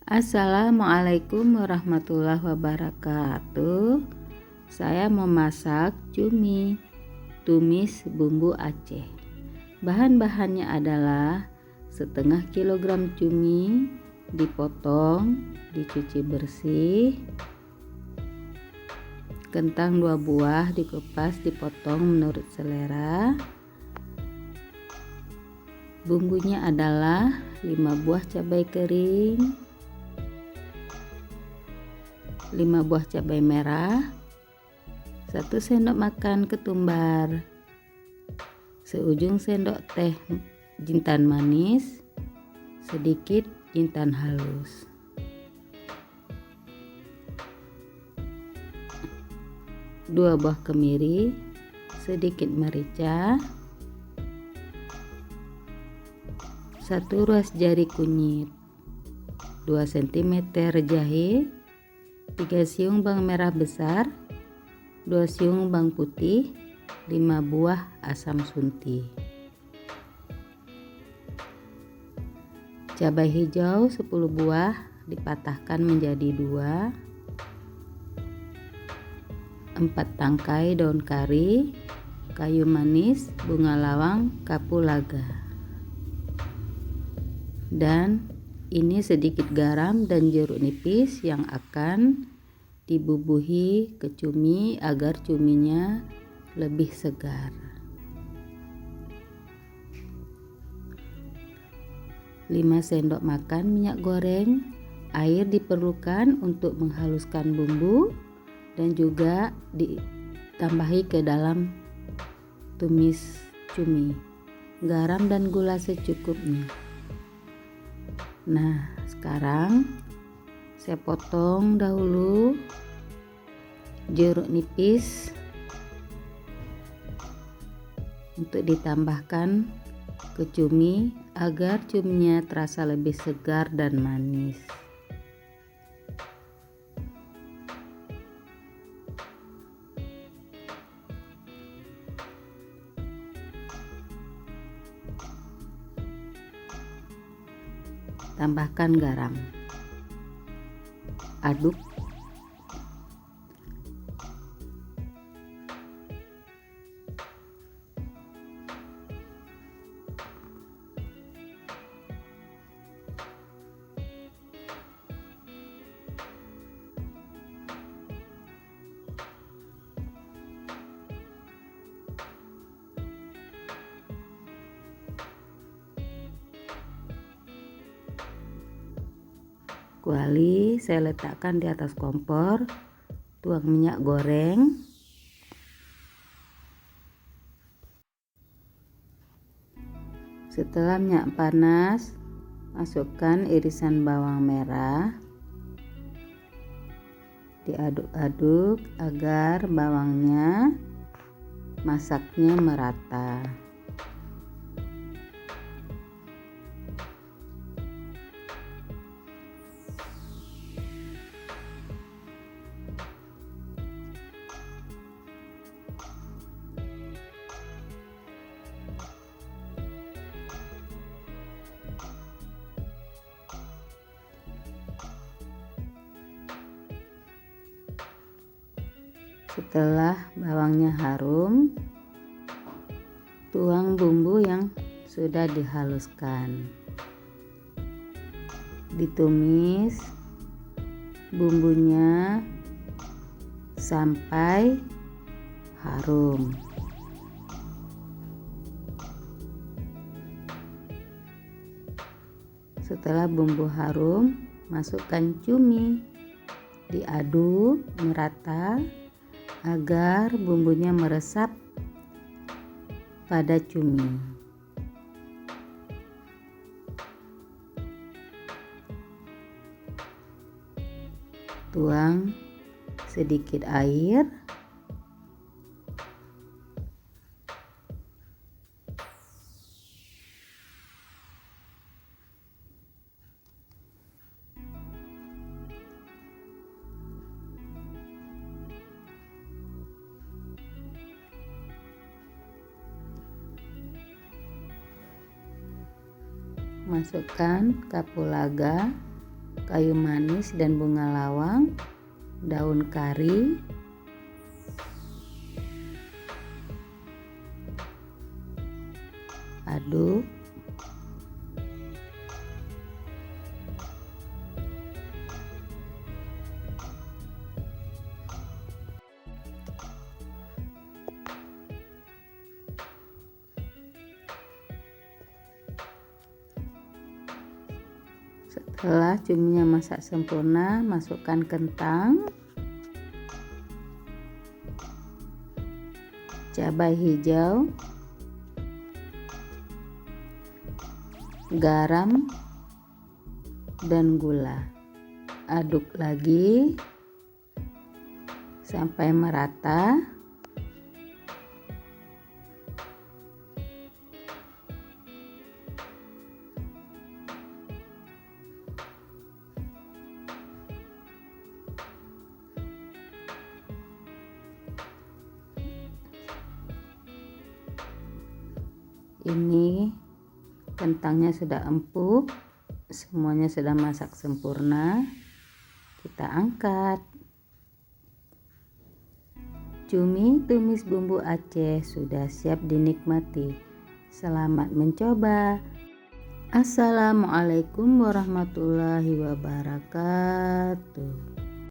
Assalamualaikum warahmatullahi wabarakatuh. Saya memasak cumi tumis bumbu Aceh. Bahan-bahannya adalah setengah kilogram cumi dipotong, dicuci bersih, kentang 2 buah dikupas, dipotong menurut selera. Bumbunya adalah 5 buah cabai kering, 5 buah cabai merah, 1 sendok makan ketumbar, seujung sendok teh jintan manis, sedikit jintan halus, dua buah kemiri, sedikit merica, 1 ruas jari kunyit, 2 cm jahe, 3 siung bawang merah besar, 2 siung bawang putih, 5 buah asam sunti. Cabai hijau 10 buah dipatahkan menjadi 2, 4 tangkai daun kari, kayu manis, bunga lawang, kapulaga. Dan ini sedikit garam dan jeruk nipis yang akan dibubuhi ke cumi agar cuminya lebih segar. 5 sendok makan minyak goreng. Air diperlukan untuk menghaluskan bumbu dan juga ditambahi ke dalam tumis cumi. Garam dan gula secukupnya. Nah, sekarang saya potong dahulu jeruk nipis untuk ditambahkan ke cumi agar cuminya terasa lebih segar dan manis. Tambahkan garam, aduk. Kuali saya letakkan di atas kompor, tuang minyak goreng, setelah minyak panas masukkan irisan bawang merah, diaduk-aduk agar bawangnya masaknya merata. Setelah bawangnya harum, tuang bumbu yang sudah dihaluskan. Ditumis bumbunya sampai harum. Setelah bumbu harum, masukkan cumi, diaduk merata agar bumbunya meresap pada cumi. Tuang sedikit air, masukkan kapulaga, kayu manis dan bunga lawang, daun kari, aduk. Setelah cuminya masak sempurna, masukkan kentang, cabai hijau, garam, dan gula. Aduk lagi sampai merata. Ini kentangnya sudah empuk, semuanya sudah masak sempurna. Kita angkat. Cumi tumis bumbu Aceh sudah siap dinikmati. Selamat mencoba. Assalamualaikum warahmatullahi wabarakatuh.